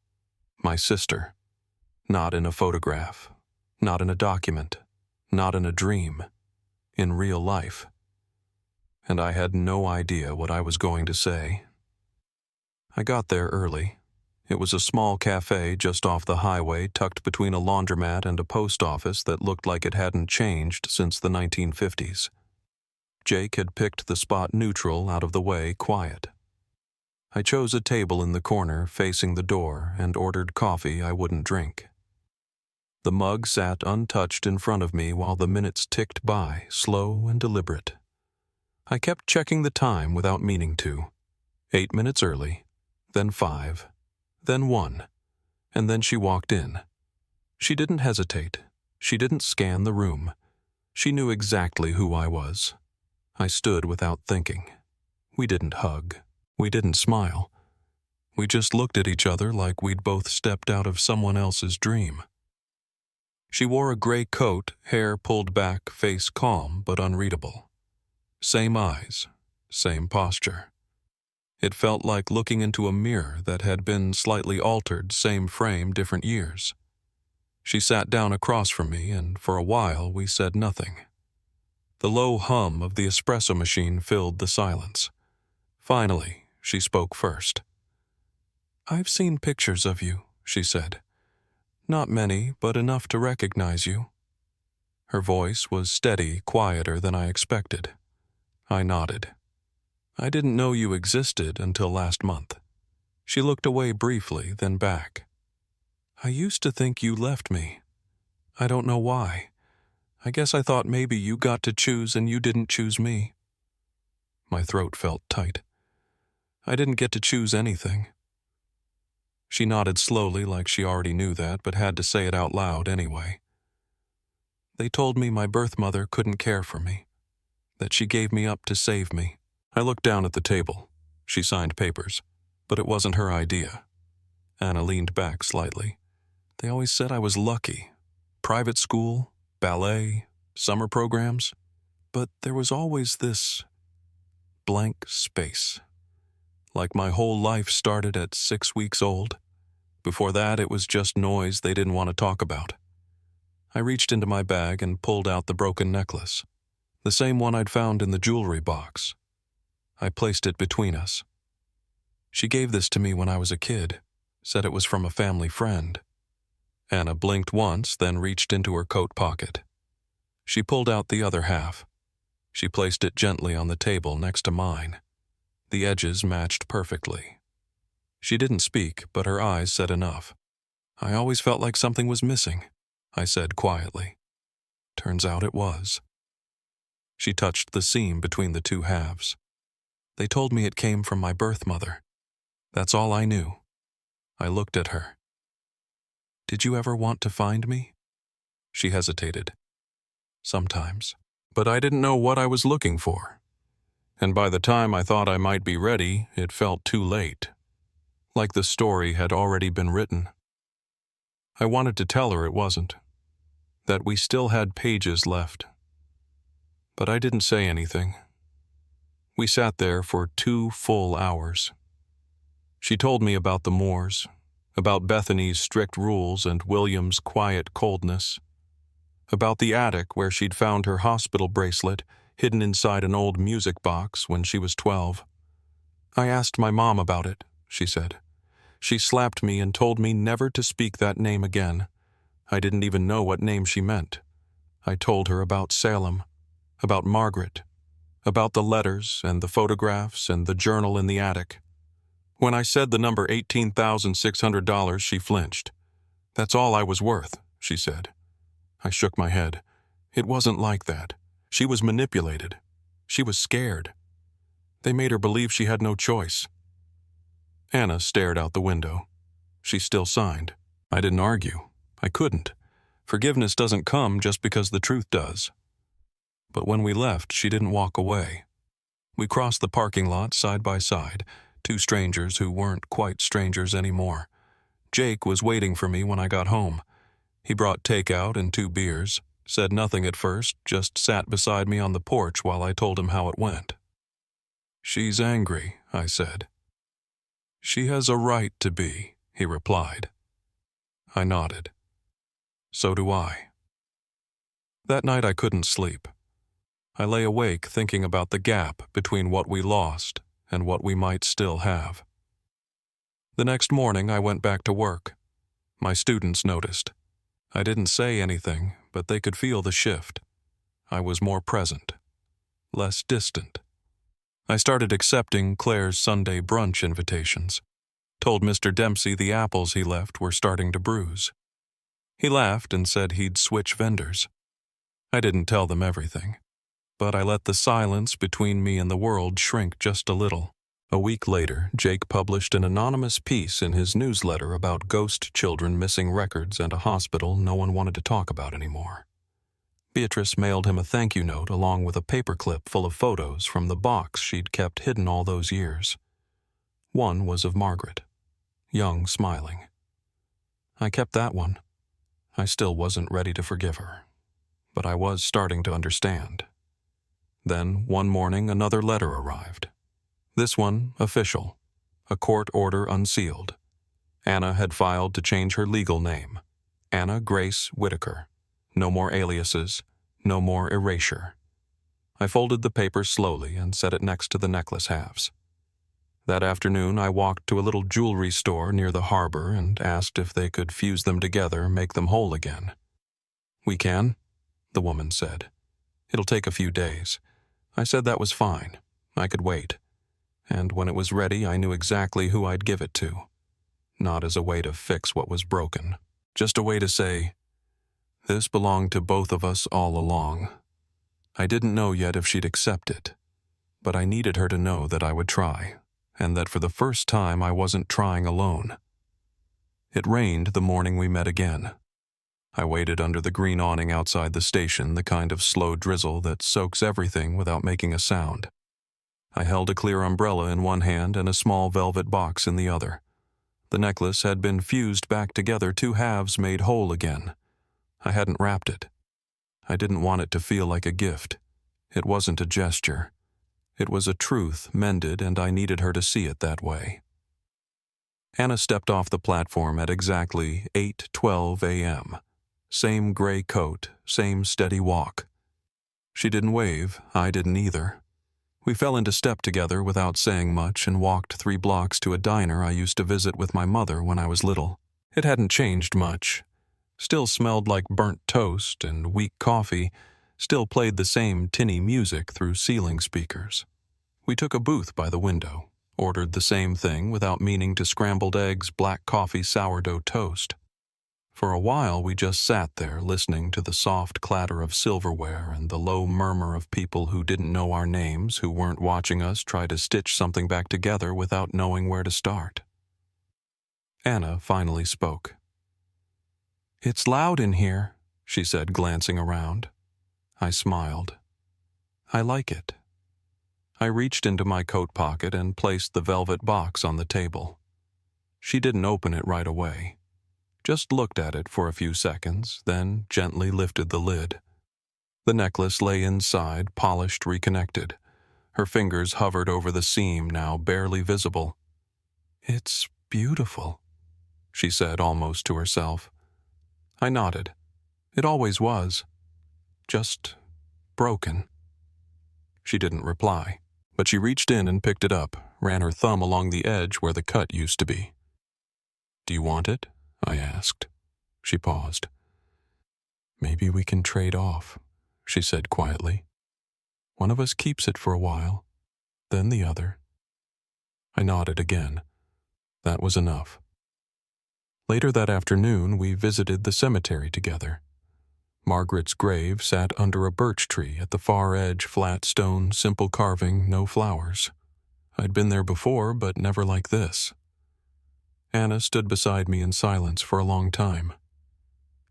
my sister, not in a photograph, not in a document, not in a dream, in real life. And I had no idea what I was going to say. I got there early. It was a small cafe just off the highway, tucked between a laundromat and a post office that looked like it hadn't changed since the 1950s. Jake had picked the spot neutral, out of the way, quiet. I chose a table in the corner facing the door and ordered coffee I wouldn't drink. The mug sat untouched in front of me while the minutes ticked by, slow and deliberate. I kept checking the time without meaning to. 8 minutes early, then 5, then 1, and then she walked in. She didn't hesitate. She didn't scan the room. She knew exactly who I was. I stood without thinking. We didn't hug. We didn't smile. We just looked at each other like we'd both stepped out of someone else's dream. She wore a gray coat, hair pulled back, face calm but unreadable. Same eyes, same posture. It felt like looking into a mirror that had been slightly altered, same frame, different years. She sat down across from me, and for a while we said nothing. The low hum of the espresso machine filled the silence. Finally, she spoke first. "I've seen pictures of you," she said. "Not many, but enough to recognize you." Her voice was steady, quieter than I expected. I nodded. "I didn't know you existed until last month." She looked away briefly, then back. "I used to think you left me. I don't know why. I guess I thought maybe you got to choose and you didn't choose me." My throat felt tight. I didn't get to choose anything. She nodded slowly like she already knew that, but had to say it out loud anyway. "They told me my birth mother couldn't care for me, that she gave me up to save me." I looked down at the table. She signed papers, but it wasn't her idea. Anna leaned back slightly. "They always said I was lucky. Private school, ballet, summer programs. But there was always this blank space. Like my whole life started at 6 weeks old. Before that, it was just noise they didn't want to talk about. I reached into my bag and pulled out the broken necklace, the same one I'd found in the jewelry box. I placed it between us. She gave this to me when I was a kid, said it was from a family friend. Anna blinked once, then reached into her coat pocket. She pulled out the other half. She placed it gently on the table next to mine. The edges matched perfectly. She didn't speak, but her eyes said enough. I always felt like something was missing, I said quietly. Turns out it was. She touched the seam between the two halves. They told me it came from my birth mother. That's all I knew. I looked at her. Did you ever want to find me? She hesitated. Sometimes. But I didn't know what I was looking for. And by the time I thought I might be ready, it felt too late. Like the story had already been written. I wanted to tell her it wasn't. That we still had pages left. But I didn't say anything. We sat there for 2 full hours. She told me about the Moors, about Bethany's strict rules and William's quiet coldness, about the attic where she'd found her hospital bracelet hidden inside an old music box when she was 12. I asked my mom about it, she said. She slapped me and told me never to speak that name again. I didn't even know what name she meant. I told her about Salem, about Margaret, about the letters and the photographs and the journal in the attic. When I said the number $18,600, she flinched. That's all I was worth, she said. I shook my head. It wasn't like that. She was manipulated. She was scared. They made her believe she had no choice. Anna stared out the window. She still signed. I didn't argue. I couldn't. Forgiveness doesn't come just because the truth does. But when we left, she didn't walk away. We crossed the parking lot side by side, 2 strangers who weren't quite strangers anymore. Jake was waiting for me when I got home. He brought takeout and 2 beers, said nothing at first, just sat beside me on the porch while I told him how it went. She's angry, I said. She has a right to be, he replied. I nodded. So do I. That night I couldn't sleep. I lay awake thinking about the gap between what we lost and what we might still have. The next morning I went back to work. My students noticed. I didn't say anything, but they could feel the shift. I was more present, less distant. I started accepting Claire's Sunday brunch invitations. Told Mr. Dempsey the apples he left were starting to bruise. He laughed and said he'd switch vendors. I didn't tell them everything, but I let the silence between me and the world shrink just a little. A week later, Jake published an anonymous piece in his newsletter about ghost children missing records and a hospital no one wanted to talk about anymore. Beatrice mailed him a thank you note along with a paperclip full of photos from the box she'd kept hidden all those years. One was of Margaret, young, smiling. I kept that one. I still wasn't ready to forgive her, but I was starting to understand. Then, one morning, another letter arrived. This one, official, a court order unsealed. Anna had filed to change her legal name, Anna Grace Whitaker. No more aliases, no more erasure. I folded the paper slowly and set it next to the necklace halves. That afternoon, I walked to a little jewelry store near the harbor and asked if they could fuse them together, make them whole again. We can, the woman said. It'll take a few days. I said that was fine. I could wait. And when it was ready, I knew exactly who I'd give it to. Not as a way to fix what was broken, just a way to say, this belonged to both of us all along. I didn't know yet if she'd accept it, but I needed her to know that I would try, and that for the first time I wasn't trying alone. It rained the morning we met again. I waited under the green awning outside the station, the kind of slow drizzle that soaks everything without making a sound. I held a clear umbrella in one hand and a small velvet box in the other. The necklace had been fused back together, 2 halves made whole again. I hadn't wrapped it. I didn't want it to feel like a gift. It wasn't a gesture. It was a truth mended, and I needed her to see it that way. Anna stepped off the platform at exactly 8:12 a.m., Same gray coat, same steady walk. She didn't wave, I didn't either. We fell into step together without saying much and walked 3 blocks to a diner I used to visit with my mother when I was little. It hadn't changed much. Still smelled like burnt toast and weak coffee, still played the same tinny music through ceiling speakers. We took a booth by the window, ordered the same thing without meaning to scrambled eggs, black coffee, sourdough toast. For a while we just sat there listening to the soft clatter of silverware and the low murmur of people who didn't know our names, who weren't watching us try to stitch something back together without knowing where to start. Anna finally spoke. "It's loud in here," she said, glancing around. I smiled. "I like it." I reached into my coat pocket and placed the velvet box on the table. She didn't open it right away. Just looked at it for a few seconds, then gently lifted the lid. The necklace lay inside, polished, reconnected. Her fingers hovered over the seam, now barely visible. "It's beautiful," she said almost to herself. I nodded. It always was. Just broken. She didn't reply, but she reached in and picked it up, ran her thumb along the edge where the cut used to be. "Do you want it?" I asked. She paused. "Maybe we can trade off," she said quietly. "One of us keeps it for a while, then the other." I nodded again. That was enough. Later that afternoon, we visited the cemetery together. Margaret's grave sat under a birch tree at the far edge, flat stone, simple carving, no flowers. I'd been there before, but never like this. Anna stood beside me in silence for a long time.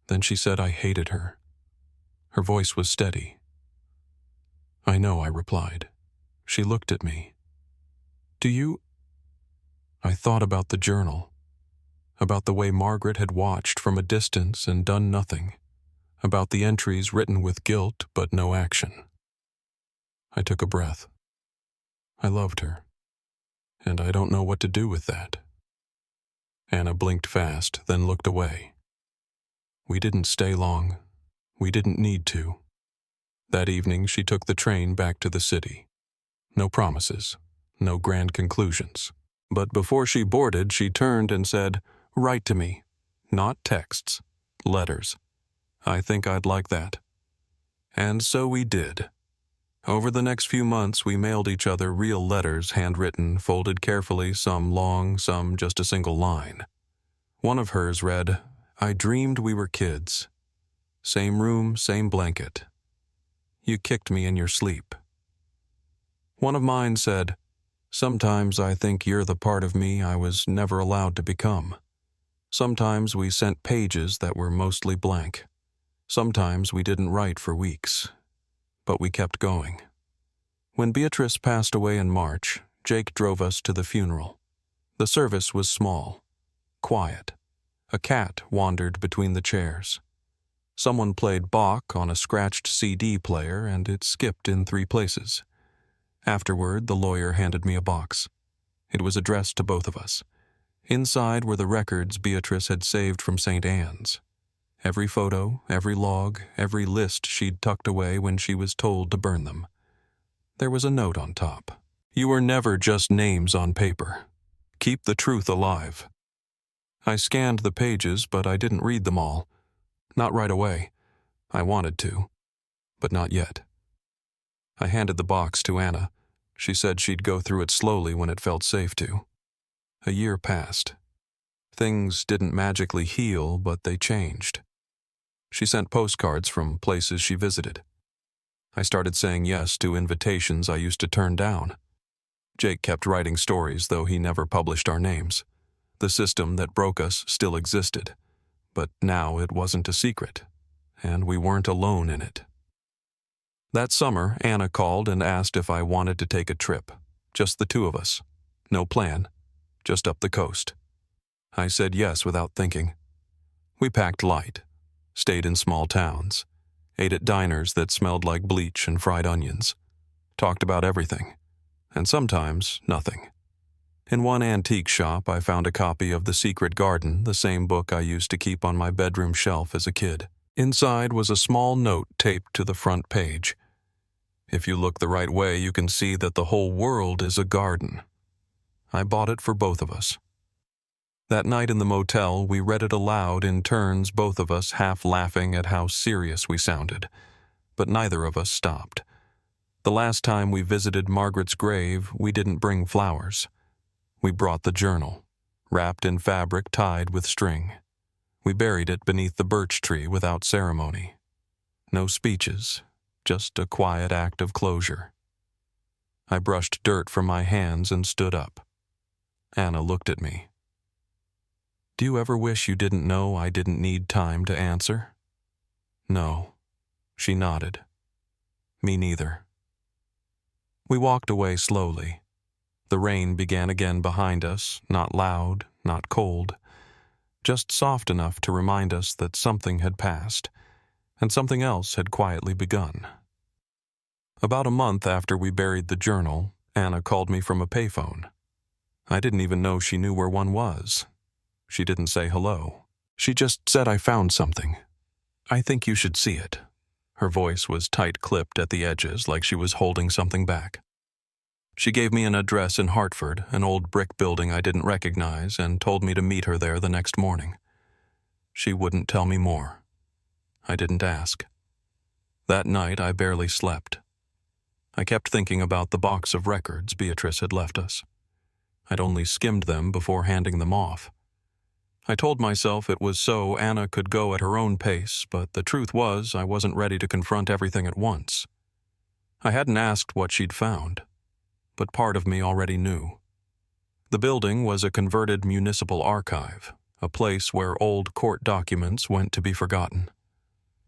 Then she said I hated her. Her voice was steady. "I know," I replied. She looked at me. "Do you—" I thought about the journal, about the way Margaret had watched from a distance and done nothing, about the entries written with guilt but no action. I took a breath. I loved her, and I don't know what to do with that. Anna blinked fast, then looked away. We didn't stay long. We didn't need to. That evening she took the train back to the city. No promises, no grand conclusions. But before she boarded, she turned and said, "Write to me. Not texts. Letters. I think I'd like that." And so we did. Over the next few months, we mailed each other real letters, handwritten, folded carefully, some long, some just a single line. One of hers read, "I dreamed we were kids. Same room, same blanket. You kicked me in your sleep." One of mine said, "Sometimes I think you're the part of me I was never allowed to become. Sometimes we sent pages that were mostly blank. Sometimes we didn't write for weeks. But we kept going. When Beatrice passed away in March, Jake drove us to the funeral. The service was small, quiet. A cat wandered between the chairs. Someone played Bach on a scratched CD player, and it skipped in 3 places. Afterward, the lawyer handed me a box. It was addressed to both of us. Inside were the records Beatrice had saved from St. Anne's. Every photo, every log, every list she'd tucked away when she was told to burn them. There was a note on top. "You were never just names on paper. Keep the truth alive." I scanned the pages, but I didn't read them all. Not right away. I wanted to, but not yet. I handed the box to Anna. She said she'd go through it slowly when it felt safe to. A year passed. Things didn't magically heal, but they changed. She sent postcards from places she visited. I started saying yes to invitations I used to turn down. Jake kept writing stories, though he never published our names. The system that broke us still existed, but now it wasn't a secret, and we weren't alone in it. That summer, Anna called and asked if I wanted to take a trip. Just the 2 of us. No plan. Just up the coast. I said yes without thinking. We packed light. Stayed in small towns, ate at diners that smelled like bleach and fried onions, talked about everything, and sometimes nothing. In one antique shop, I found a copy of The Secret Garden, the same book I used to keep on my bedroom shelf as a kid. Inside was a small note taped to the front page. If you look the right way, you can see that the whole world is a garden. I bought it for both of us. That night in the motel, we read it aloud in turns, both of us half laughing at how serious we sounded. But neither of us stopped. The last time we visited Margaret's grave, we didn't bring flowers. We brought the journal, wrapped in fabric tied with string. We buried it beneath the birch tree without ceremony. No speeches, just a quiet act of closure. I brushed dirt from my hands and stood up. Anna looked at me. "Do you ever wish you didn't know I didn't need time to answer?" "No." She nodded. "Me neither." We walked away slowly. The rain began again behind us, not loud, not cold, just soft enough to remind us that something had passed, and something else had quietly begun. About a month after we buried the journal, Anna called me from a payphone. I didn't even know she knew where one was. She didn't say hello. She just said, "I found something. I think you should see it." Her voice was tight-clipped at the edges, like she was holding something back. She gave me an address in Hartford, an old brick building I didn't recognize, and told me to meet her there the next morning. She wouldn't tell me more. I didn't ask. That night, I barely slept. I kept thinking about the box of records Beatrice had left us. I'd only skimmed them before handing them off. I told myself it was so Anna could go at her own pace, but the truth was I wasn't ready to confront everything at once. I hadn't asked what she'd found, but part of me already knew. The building was a converted municipal archive, a place where old court documents went to be forgotten.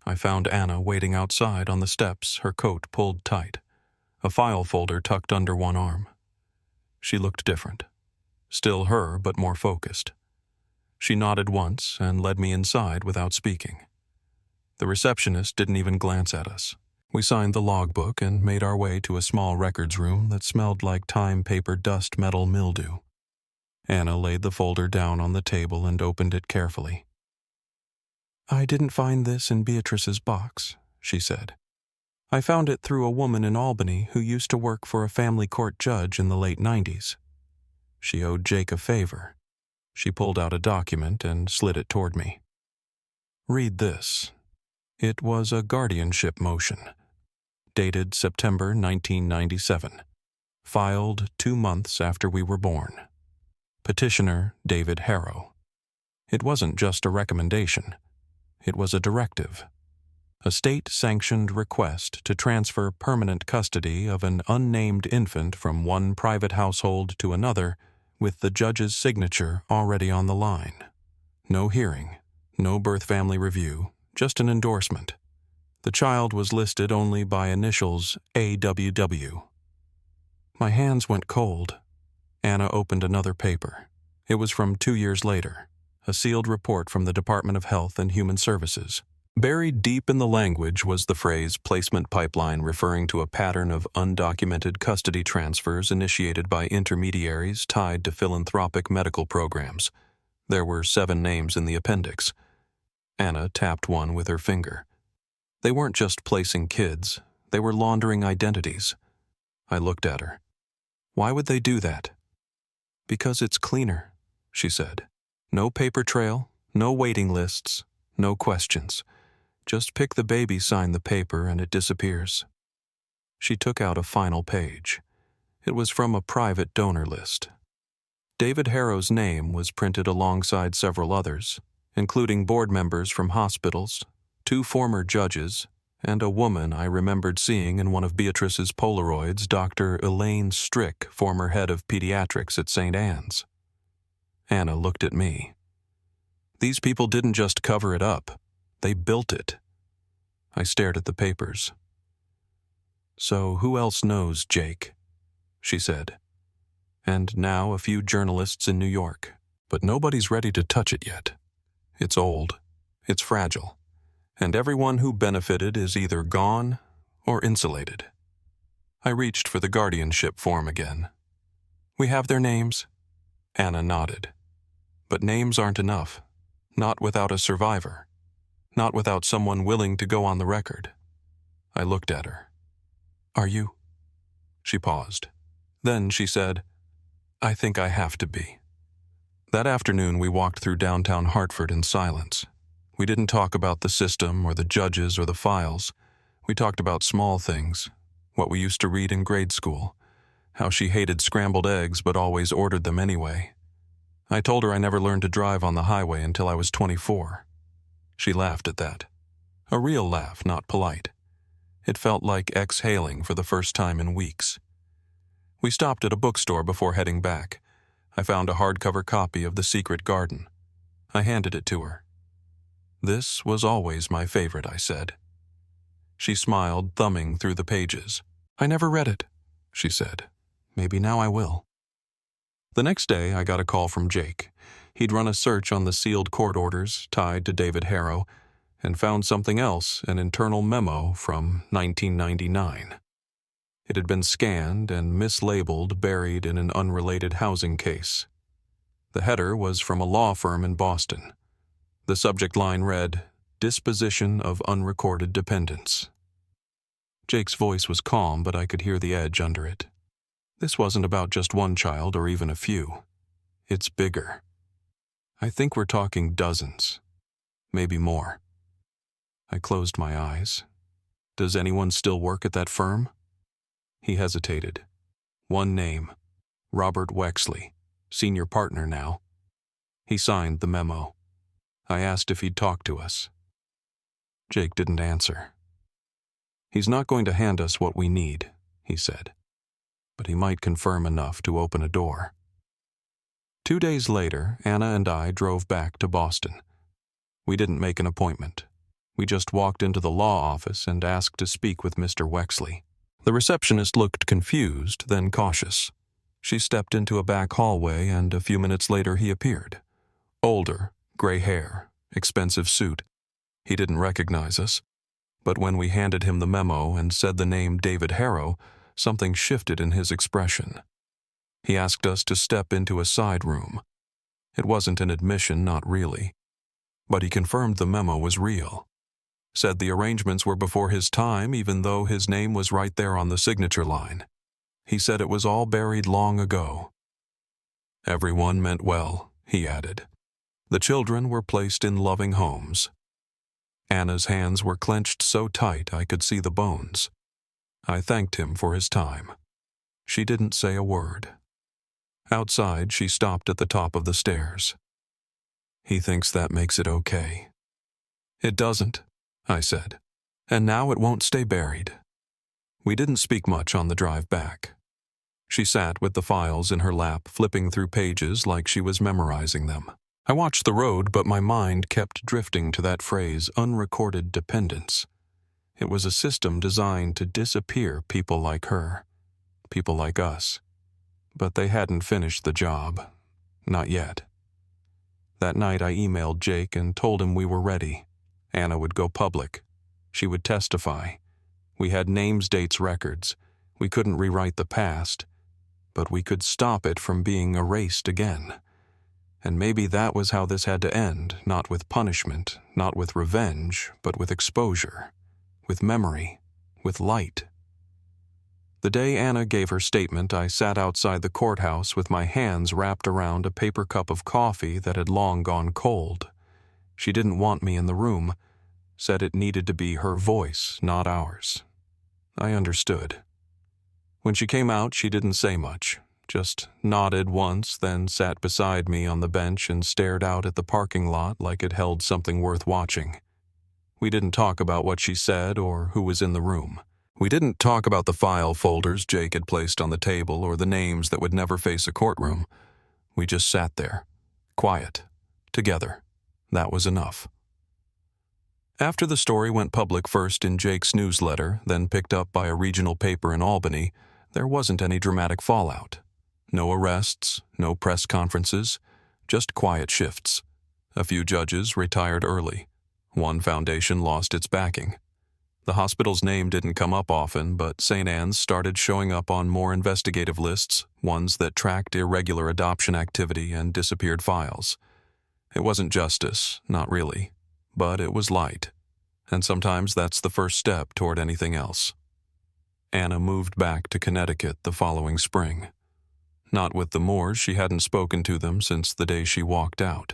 I found Anna waiting outside on the steps, her coat pulled tight, a file folder tucked under one arm. She looked different. Still her, but more focused. She nodded once and led me inside without speaking. The receptionist didn't even glance at us. We signed the logbook and made our way to a small records room that smelled like time, paper, dust, metal mildew. Anna laid the folder down on the table and opened it carefully. "I didn't find this in Beatrice's box," she said. "I found it through a woman in Albany who used to work for a family court judge in the late 90s. She owed Jake a favor." She pulled out a document and slid it toward me. "Read this." It was a guardianship motion, dated September 1997, filed 2 months after we were born. Petitioner David Harrow. It wasn't just a recommendation. It was a directive. A state-sanctioned request to transfer permanent custody of an unnamed infant from one private household to another with the judge's signature already on the line. No hearing, no birth family review, just an endorsement. The child was listed only by initials AWW. My hands went cold. Anna opened another paper. It was from 2 years later, a sealed report from the Department of Health and Human Services. Buried deep in the language was the phrase placement pipeline, referring to a pattern of undocumented custody transfers initiated by intermediaries tied to philanthropic medical programs. There were 7 names in the appendix. Anna tapped one with her finger. They weren't just placing kids, they were laundering identities. I looked at her. "Why would they do that?" "Because it's cleaner," she said. "No paper trail, no waiting lists, no questions. Just pick the baby, sign the paper, and it disappears." She took out a final page. It was from a private donor list. David Harrow's name was printed alongside several others, including board members from hospitals, 2 former judges, and a woman I remembered seeing in one of Beatrice's Polaroids, Dr. Elaine Strick, former head of pediatrics at St. Anne's. Anna looked at me. These people didn't just cover it up. They built it. I stared at the papers. "So who else knows Jake?" she said. "And now a few journalists in New York, but nobody's ready to touch it yet. It's old, it's fragile, and everyone who benefited is either gone or insulated." I reached for the guardianship form again. "We have their names?" Anna nodded. "But names aren't enough, not without a survivor. Not without someone willing to go on the record. I looked at her. "Are you?" She paused. Then she said, "I think I have to be." That afternoon we walked through downtown Hartford in silence. We didn't talk about the system or the judges or the files. We talked about small things, what we used to read in grade school, how she hated scrambled eggs but always ordered them anyway. I told her I never learned to drive on the highway until I was 24. She laughed at that. A real laugh, not polite. It felt like exhaling for the first time in weeks. We stopped at a bookstore before heading back. I found a hardcover copy of The Secret Garden. I handed it to her. "This was always my favorite," I said. She smiled, thumbing through the pages. "I never read it," she said. "Maybe now I will." The next day, I got a call from Jake. He'd run a search on the sealed court orders tied to David Harrow and found something else, an internal memo from 1999. It had been scanned and mislabeled, buried in an unrelated housing case. The header was from a law firm in Boston. The subject line read, "Disposition of Unrecorded Dependents." Jake's voice was calm, but I could hear the edge under it. This wasn't about just one child or even a few. It's bigger. I think we're talking dozens, maybe more. I closed my eyes. "Does anyone still work at that firm?" He hesitated. "One name, Robert Wexley, senior partner now." He signed the memo. I asked if he'd talk to us. Jake didn't answer. "He's not going to hand us what we need," he said, "but he might confirm enough to open a door." 2 days later, Anna and I drove back to Boston. We didn't make an appointment. We just walked into the law office and asked to speak with Mr. Wexley. The receptionist looked confused, then cautious. She stepped into a back hallway, and a few minutes later he appeared. Older, gray hair, expensive suit. He didn't recognize us, but when we handed him the memo and said the name David Harrow, something shifted in his expression. He asked us to step into a side room. It wasn't an admission, not really. But he confirmed the memo was real. Said the arrangements were before his time, even though his name was right there on the signature line. He said it was all buried long ago. Everyone meant well, he added. The children were placed in loving homes. Anna's hands were clenched so tight I could see the bones. I thanked him for his time. She didn't say a word. Outside, she stopped at the top of the stairs. "He thinks that makes it okay." "It doesn't," I said, "and now it won't stay buried." We didn't speak much on the drive back. She sat with the files in her lap, flipping through pages like she was memorizing them. I watched the road, but my mind kept drifting to that phrase, unrecorded dependence. It was a system designed to disappear people like her, people like us. But they hadn't finished the job. Not yet. That night I emailed Jake and told him we were ready. Anna would go public. She would testify. We had names, dates, records. We couldn't rewrite the past, but we could stop it from being erased again. And maybe that was how this had to end, not with punishment, not with revenge, but with exposure, with memory, with light. The day Anna gave her statement, I sat outside the courthouse with my hands wrapped around a paper cup of coffee that had long gone cold. She didn't want me in the room, said it needed to be her voice, not ours. I understood. When she came out, she didn't say much, just nodded once, then sat beside me on the bench and stared out at the parking lot like it held something worth watching. We didn't talk about what she said or who was in the room. We didn't talk about the file folders Jake had placed on the table or the names that would never face a courtroom. We just sat there, quiet, together. That was enough. After the story went public first in Jake's newsletter, then picked up by a regional paper in Albany, there wasn't any dramatic fallout. No arrests, no press conferences, just quiet shifts. A few judges retired early. One foundation lost its backing. The hospital's name didn't come up often, but St. Anne's started showing up on more investigative lists, ones that tracked irregular adoption activity and disappeared files. It wasn't justice, not really, but it was light, and sometimes that's the first step toward anything else. Anna moved back to Connecticut the following spring. Not with the Moores, she hadn't spoken to them since the day she walked out.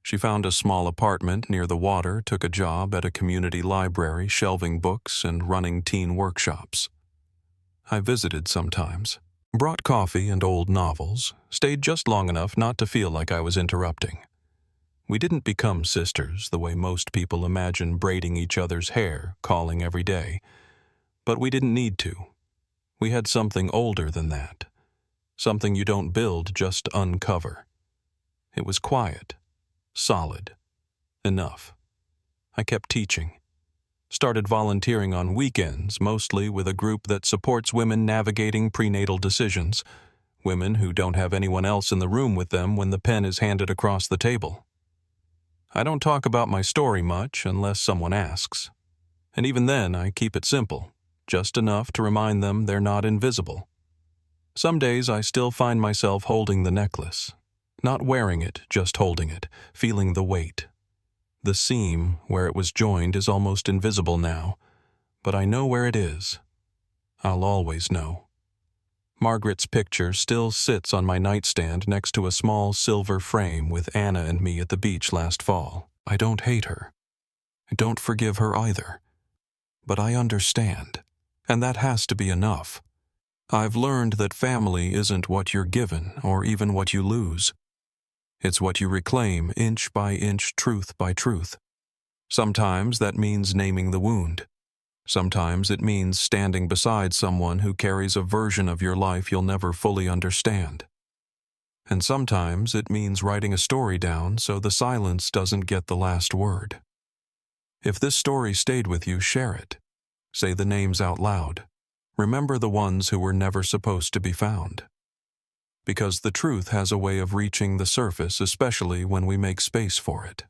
She found a small apartment near the water, took a job at a community library shelving books and running teen workshops. I visited sometimes, brought coffee and old novels, stayed just long enough not to feel like I was interrupting. We didn't become sisters the way most people imagine braiding each other's hair, calling every day. But we didn't need to. We had something older than that. Something you don't build, just uncover. It was quiet, solid, enough. I kept teaching. Started volunteering on weekends, mostly with a group that supports women navigating prenatal decisions, women who don't have anyone else in the room with them when the pen is handed across the table. I don't talk about my story much unless someone asks. And even then, I keep it simple, just enough to remind them they're not invisible. Some days I still find myself holding the necklace. Not wearing it, just holding it, feeling the weight. The seam where it was joined is almost invisible now, but I know where it is. I'll always know. Margaret's picture still sits on my nightstand next to a small silver frame with Anna and me at the beach last fall. I don't hate her. I don't forgive her either. But I understand, and that has to be enough. I've learned that family isn't what you're given or even what you lose. It's what you reclaim inch by inch, truth by truth. Sometimes that means naming the wound. Sometimes it means standing beside someone who carries a version of your life you'll never fully understand. And sometimes it means writing a story down so the silence doesn't get the last word. If this story stayed with you, share it. Say the names out loud. Remember the ones who were never supposed to be found. Because the truth has a way of reaching the surface, especially when we make space for it.